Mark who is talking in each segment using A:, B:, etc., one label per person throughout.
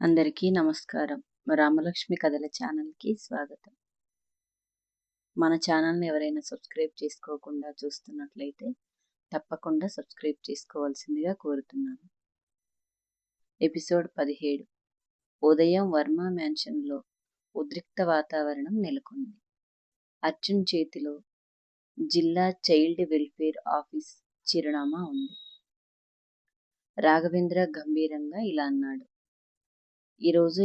A: అందరికీ నమస్కారం. రామలక్ష్మి కథల ఛానల్‌కి స్వాగతం. మన ఛానల్‌ని ఎవరైనా సబ్స్క్రైబ్ చేసుకోకుండా చూస్తున్నట్లయితే తప్పకుండా సబ్స్క్రైబ్ చేసుకోవాల్సిందిగా కోరుతున్నాను. ఎపిసోడ్ 17. ఉదయం వర్మ మ్యాన్షన్‌లో ఉద్రిక్త వాతావరణం నెలకొంది. అర్జున్ చేతిలో జిల్లా చైల్డ్ వెల్ఫేర్ ఆఫీస్ చిరునామా ఉంది. రాఘవేంద్ర గంభీరంగా ఇలా అన్నాడు. ఈరోజు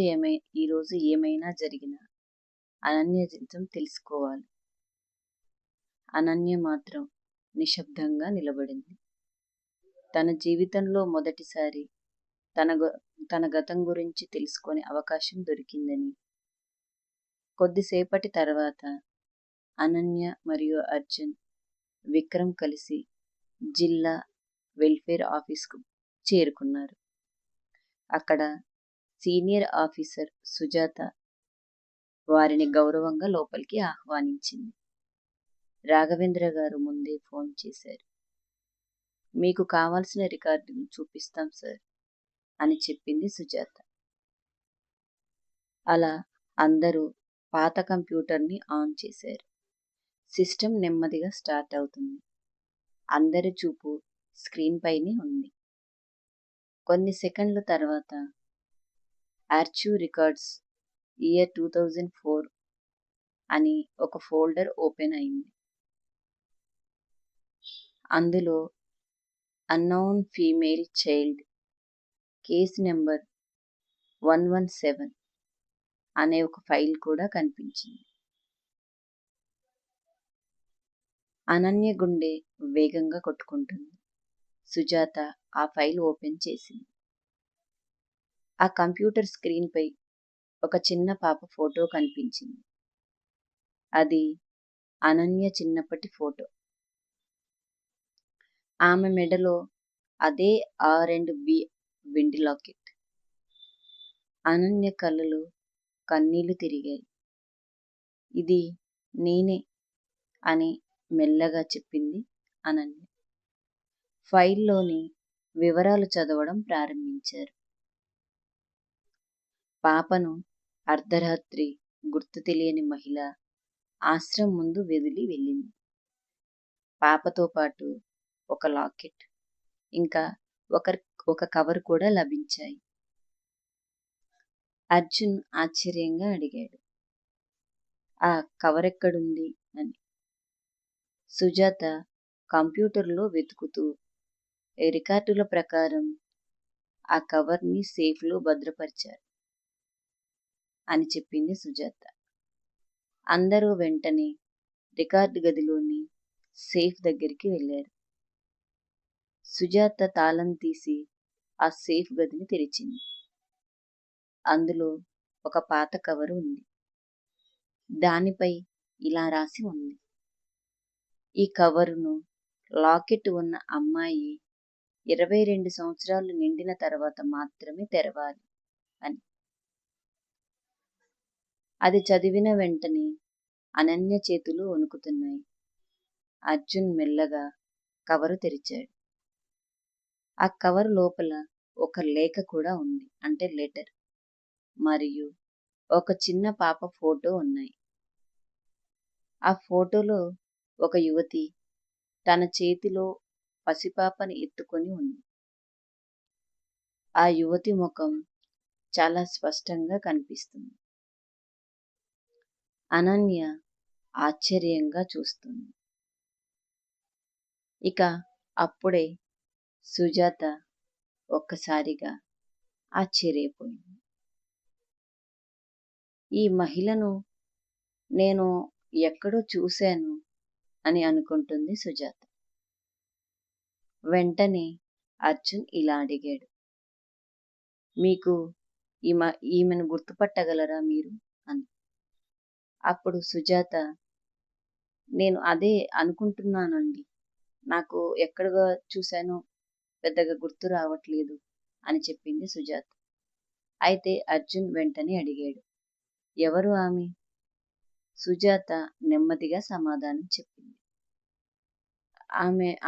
A: ఏమైనా జరిగినా అనన్య జీవితం తెలుసుకోవాలి. అనన్య మాత్రం నిశ్శబ్దంగా నిలబడింది. తన జీవితంలో మొదటిసారి తన గతం గురించి తెలుసుకునే అవకాశం దొరికిందని. కొద్దిసేపటి తర్వాత అనన్య మరియు అర్జున్, విక్రమ్ కలిసి జిల్లా వెల్ఫేర్ ఆఫీస్కు చేరుకున్నారు. అక్కడ సీనియర్ ఆఫీసర్ సుజాత వారిని గౌరవంగా లోపలికి ఆహ్వానించింది. రాఘవేంద్ర గారు ముందే ఫోన్ చేశారు. మీకు కావాల్సిన రికార్డులు చూపిస్తాం సార్ అని చెప్పింది సుజాత. అలా అందరూ పాత కంప్యూటర్ని ఆన్ చేశారు. సిస్టమ్ నెమ్మదిగా స్టార్ట్ అవుతుంది. అందరి చూపు స్క్రీన్ పైనే ఉంది. కొన్ని సెకండ్ల తర్వాత ఆర్చివ్ రికార్డ్స్ ఇయర్ 2004 అని ఒక ఫోల్డర్ ఓపెన్ అయింది. అందులో unknown female child case number 117 అనే ఒక ఫైల్ కూడా కనిపించింది. అనన్య గుండె వేగంగా కొట్టుకుంటుంది. సుజాత ఆ ఫైల్ ఓపెన్ చేసింది. ఆ కంప్యూటర్ స్క్రీన్ పై ఒక చిన్న పాప ఫోటో కనిపించింది. అది అనన్య చిన్నప్పటి ఫోటో. ఆమె మెడలో అదే R&B వెండి లాకెట్. అనన్య కళ్ళలో కన్నీళ్లు తిరిగాయి. ఇది నేనే అని మెల్లగా చెప్పింది అనన్య. ఫైల్లోని వివరాలు చదవడం ప్రారంభించారు. పాపను అర్ధరాత్రి గుర్తు తెలియని మహిళ ఆశ్రమం ముందు వదిలి వెళ్ళింది. పాపతో పాటు ఒక లాకెట్, ఇంకా ఒక కవర్ కూడా లభించాయి. అర్జున్ ఆశ్చర్యంగా అడిగాడు, ఆ కవర్ ఎక్కడుంది అని. సుజాత కంప్యూటర్లో వెతుకుతూ రికార్డుల ప్రకారం ఆ కవర్ని సేఫ్లో భద్రపరిచారు అని చెప్పింది సుజాత. అందరూ వెంటనే రికార్డు గదిలోని సేఫ్ దగ్గరికి వెళ్ళారు. సుజాత తాళం తీసి ఆ సేఫ్ గదిని తెరిచింది. అందులో ఒక పాత కవరు ఉంది. దానిపై ఇలా రాసి ఉంది, ఈ కవరును లాకెట్ ఉన్న అమ్మాయి 22 సంవత్సరాలు నిండిన తర్వాత మాత్రమే తెరవాలి అని. అది చదివిన వెంటనే అనన్య చేతులు వణుకుతున్నాయి. అర్జున్ మెల్లగా కవరు తెరిచాడు. ఆ కవరు లోపల ఒక లేఖ కూడా ఉంది, అంటే లెటర్, మరియు ఒక చిన్న పాప ఫోటో ఉన్నాయి. ఆ ఫోటోలో ఒక యువతి తన చేతిలో పసిపాపని ఎత్తుకొని ఉంది. ఆ యువతి ముఖం చాలా స్పష్టంగా కనిపిస్తుంది. అనన్య ఆశ్చర్యంగా చూస్తుంది. ఇక అప్పుడే సుజాత ఒక్కసారిగా ఆశ్చర్యపోయింది. ఈ మహిళను నేను ఎక్కడో చూశాను అని అనుకుంటుంది సుజాత. వెంటనే అర్జున్ ఇలా అడిగాడు, మీకు ఈమెను గుర్తుపట్టగలరా మీరు అని. అప్పుడు సుజాత, నేను అదే అనుకుంటున్నానండి, నాకు ఎక్కడగా చూశానో పెద్దగా గుర్తు రావట్లేదు అని చెప్పింది సుజాత. అయితే అర్జున్ వెంటనే అడిగాడు, ఎవరు ఆమె? సుజాత నెమ్మదిగా సమాధానం చెప్పింది,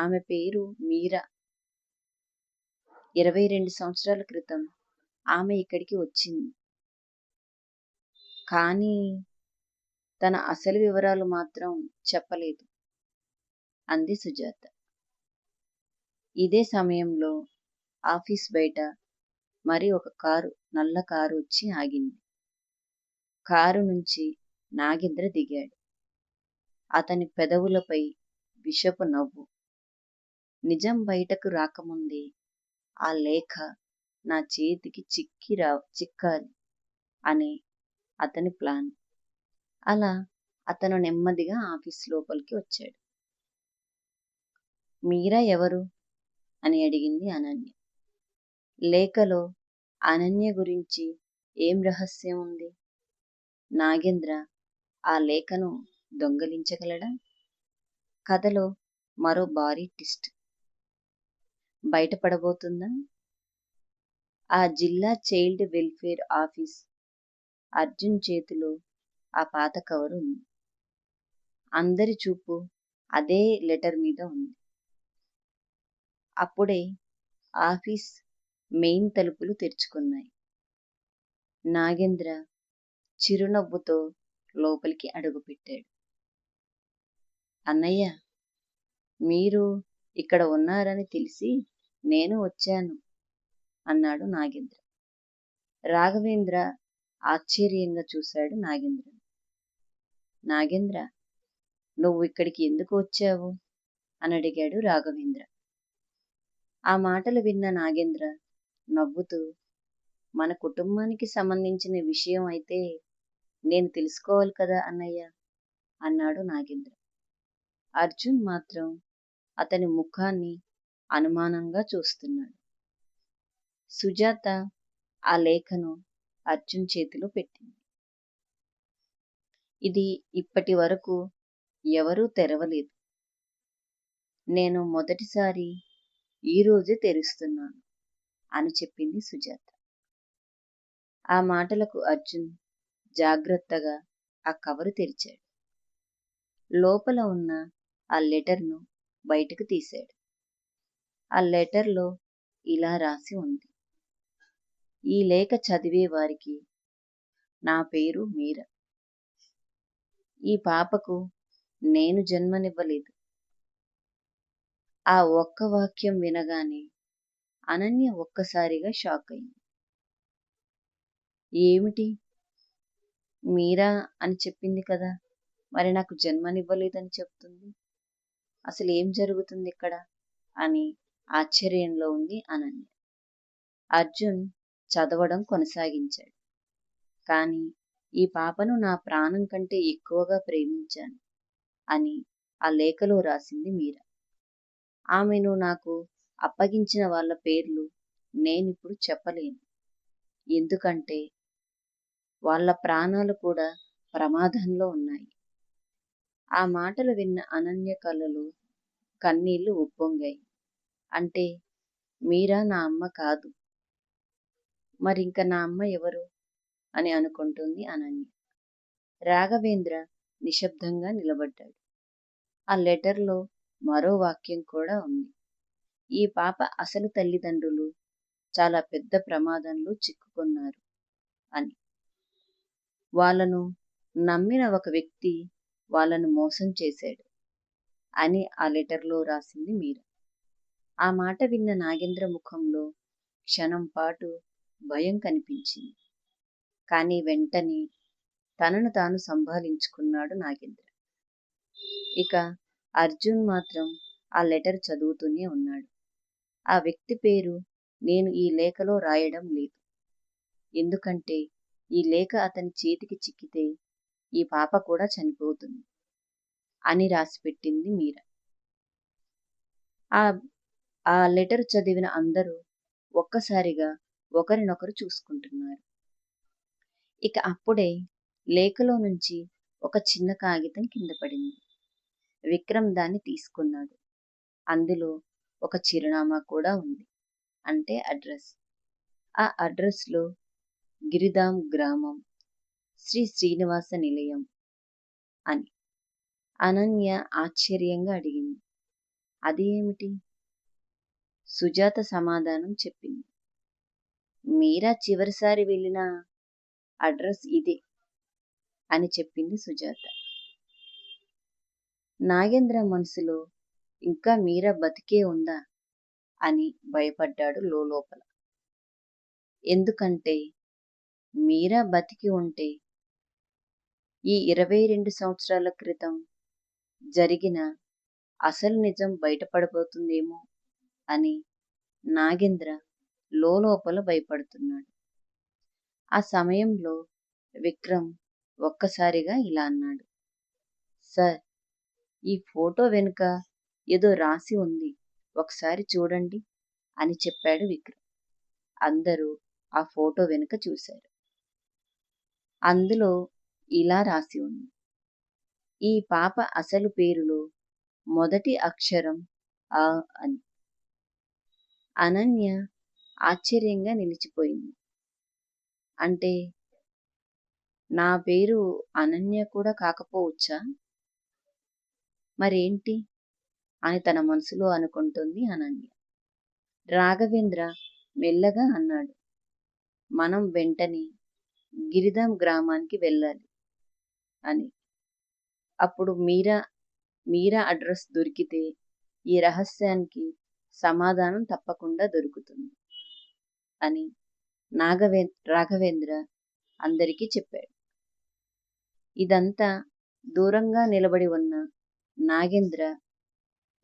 A: ఆమె పేరు మీరా. 22 సంవత్సరాల క్రితం ఆమె ఇక్కడికి వచ్చింది. కానీ తన అసలు వివరాలు మాత్రం చెప్పలేదు అంది సుజాత. ఇదే సమయంలో ఆఫీస్ బయట మరి ఒక నల్ల కారు వచ్చి ఆగింది. కారు నుంచి నాగేంద్ర దిగాడు. అతని పెదవులపై విషపు నవ్వు. నిజం బయటకు రాకముందే ఆ లేఖ నా చేతికి చిక్కాలి అనే అతని ప్లాన్. అలా అతను నెమ్మదిగా ఆఫీస్ లోపలికి వచ్చాడు. మీరా ఎవరు అని అడిగింది అనన్య. లేఖలో అనన్య గురించి ఏం రహస్యం ఉంది? నాగేంద్ర ఆ లేఖను దొంగలించగలడా? కథలో మరో భారీ ట్విస్ట్ బయటపడబోతుందా? ఆ జిల్లా చైల్డ్ వెల్ఫేర్ ఆఫీస్ అర్జున్ చేతిలో ఆ పాత కవరు ఉంది. అందరి చూపు అదే లెటర్ మీద ఉంది. అప్పుడే ఆఫీస్ మెయిన్ తలుపులు తెరుచుకున్నాయి. నాగేంద్ర చిరునవ్వుతో లోపలికి అడుగుపెట్టాడు. అన్నయ్య, మీరు ఇక్కడ ఉన్నారని తెలిసి నేను వచ్చాను అన్నాడు నాగేంద్ర. రాఘవేంద్ర ఆశ్చర్యంగా చూశాడు నాగేంద్ర. నాగేంద్ర, నువ్వు ఇక్కడికి ఎందుకు వచ్చావు అని అడిగాడు రాఘవేంద్ర. ఆ మాటలు విన్న నాగేంద్ర నవ్వుతూ, మన కుటుంబానికి సంబంధించిన విషయం అయితే నేను తెలుసుకోవాలి కదా అన్నయ్య అన్నాడు నాగేంద్ర. అర్జున్ మాత్రం అతని ముఖాన్ని అనుమానంగా చూస్తున్నాడు. సుజాత ఆ లేఖను అర్జున్ చేతిలో పెట్టింది. ఇది ఇప్పటి వరకు ఎవరూ తెరవలేదు. నేను మొదటిసారి ఈరోజే తెరుస్తున్నాను అని చెప్పింది సుజాత. ఆ మాటలకు అర్జున్ జాగ్రత్తగా ఆ కవరు తెరిచాడు. లోపల ఉన్న ఆ లెటర్ను బయటకు తీశాడు. ఆ లెటర్లో ఇలా రాసి ఉంది. ఈ లేఖ చదివే వారికి నా పేరు మీరా. ఈ పాపకు నేను జన్మనివ్వలేదు. ఆ ఒక్క వాక్యం వినగానే అనన్య ఒక్కసారిగా షాక్ అయింది. ఏమిటి, మీరా అని చెప్పింది కదా, మరి నాకు జన్మనివ్వలేదని చెప్తుంది? అసలు ఏం జరుగుతుంది ఇక్కడ అని ఆశ్చర్యంలో ఉంది అనన్య. అర్జున్ చదవడం కొనసాగించాడు. కానీ ఈ పాపను నా ప్రాణం కంటే ఎక్కువగా ప్రేమించాను అని ఆ లేఖలో రాసింది మీరా. ఆమెను నాకు అప్పగించిన వాళ్ళ పేర్లు నేనిప్పుడు చెప్పలేను. ఎందుకంటే వాళ్ళ ప్రాణాలు కూడా ప్రమాదంలో ఉన్నాయి. ఆ మాటలు విన్న అనన్య కళ్ళలో కన్నీళ్లు ఉప్పొంగాయి. అంటే మీరా నా అమ్మ కాదు, మరింక నా అమ్మ ఎవరు అని అనుకుంటుంది అనన్య. రాఘవేంద్ర నిశ్శబ్దంగా నిలబడ్డాడు. ఆ లెటర్లో మరో వాక్యం కూడా ఉంది. ఈ పాప అసలు తల్లిదండ్రులు చాలా పెద్ద ప్రమాదంలో చిక్కుకున్నారు అని. వాళ్ళను నమ్మిన ఒక వ్యక్తి వాళ్ళను మోసం చేశాడు అని ఆ లెటర్లో రాసింది మీరా. ఆ మాట విన్న నాగేంద్ర ముఖంలో క్షణం పాటు భయం కనిపించింది. కానీ వెంటనే తనను తాను సంభాళించుకున్నాడు నాగేంద్ర. ఇక అర్జున్ మాత్రం ఆ లెటర్ చదువుతూనే ఉన్నాడు. ఆ వ్యక్తి పేరు నేను ఈ లేఖలో రాయడం లేదు. ఎందుకంటే ఈ లేఖ అతని చేతికి చిక్కితే ఈ పాప కూడా చనిపోతుంది అని రాసిపెట్టింది మీరా. ఆ లెటర్ చదివిన అందరూ ఒక్కసారిగా ఒకరినొకరు చూసుకుంటున్నారు. ఇక అప్పుడే లేఖలో నుంచి ఒక చిన్న కాగితం కింద పడింది. విక్రమ్ దాన్ని తీసుకున్నాడు. అందులో ఒక చిరునామా కూడా ఉంది, అంటే అడ్రస్. ఆ అడ్రస్లో గిరిధాం గ్రామం, శ్రీ శ్రీనివాస నిలయం అని. అనన్య ఆశ్చర్యంగా అడిగింది, అది ఏమిటి? సుజాత సమాధానం చెప్పింది. మీరా చివరిసారి వెళ్ళిన అడ్రస్ ఇదే అని చెప్పింది సుజాత. నాగేంద్ర మనసులో ఇంకా మీరా బతికే ఉందా అని భయపడ్డాడు లోలోపల. ఎందుకంటే మీరా బతికి ఉంటే ఈ 22 సంవత్సరాల క్రితం జరిగిన అసలు నిజం బయటపడబోతుందేమో అని నాగేంద్ర లోలోపల భయపడుతున్నాడు. ఆ సమయంలో విక్రమ్ ఒక్కసారిగా ఇలా అన్నాడు. సార్, ఈ ఫోటో వెనుక ఏదో రాసి ఉంది, ఒకసారి చూడండి అని చెప్పాడు విక్రమ్. అందరూ ఆ ఫోటో వెనుక చూశారు. అందులో ఇలా రాసి ఉంది. ఈ పాప అసలు పేరులో మొదటి అక్షరం ఆ అని. అనన్య ఆశ్చర్యంగా నిలిచిపోయింది. అంటే నా పేరు అనన్య కూడా కాకపోవచ్చా? మరేంటి అని తన మనసులో అనుకుంటుంది అనన్య. రాఘవేంద్ర మెల్లగా అన్నాడు, మనం వెంటనే గిరిధాం గ్రామానికి వెళ్ళాలి అని. అప్పుడు మీరా అడ్రస్ దొరికితే ఈ రహస్యానికి సమాధానం తప్పకుండా దొరుకుతుంది అని రాఘవేంద్ర అందరికీ చెప్పాడు. ఇదంతా దూరంగా నిలబడి ఉన్న నాగేంద్ర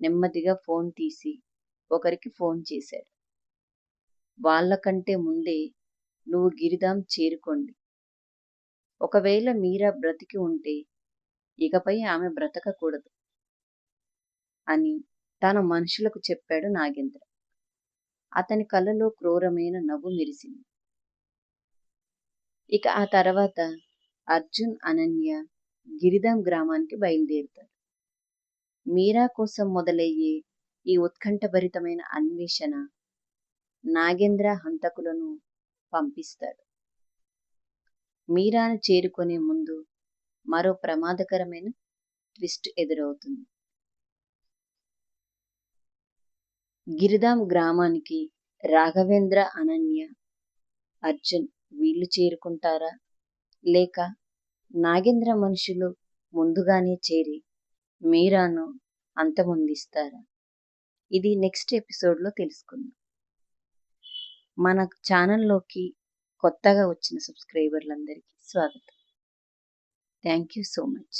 A: నెమ్మదిగా ఫోన్ తీసి ఒకరికి ఫోన్ చేశాడు. వాళ్ళకంటే ముందే నువ్వు గిరిధాం చేరుకోండి. ఒకవేళ మీరా బ్రతికి ఉంటే ఇకపై ఆమె బ్రతకకూడదు అని తన మనుషులకు చెప్పాడు నాగేంద్ర. అతని కళ్ళలో క్రూరమైన నవ్వు మెరిసింది. ఇక ఆ తర్వాత అర్జున్, అనన్య గిరిధాం గ్రామానికి బయలుదేరుతారు. మీరా కోసం మొదలయ్యే ఈ ఉత్కంఠభరితమైన అన్వేషణ నాగేంద్ర హంతకులను పంపిస్తాడు. మీరాను చేరుకునే ముందు మరో ప్రమాదకరమైన ట్విస్ట్ ఎదురవుతుంది. గిరిధాం గ్రామానికి రాఘవేంద్ర, అనన్య, అర్జున్ వీళ్ళు చేరుకుంటారా, లేక నాగేంద్ర మనుషులు ముందుగానే చేరి మీరాను అంతమొందిస్తారా? ఇది నెక్స్ట్ ఎపిసోడ్లో తెలుసుకుందాం. మన ఛానల్లోకి కొత్తగా వచ్చిన సబ్స్క్రైబర్లందరికీ స్వాగతం. Thank you so much.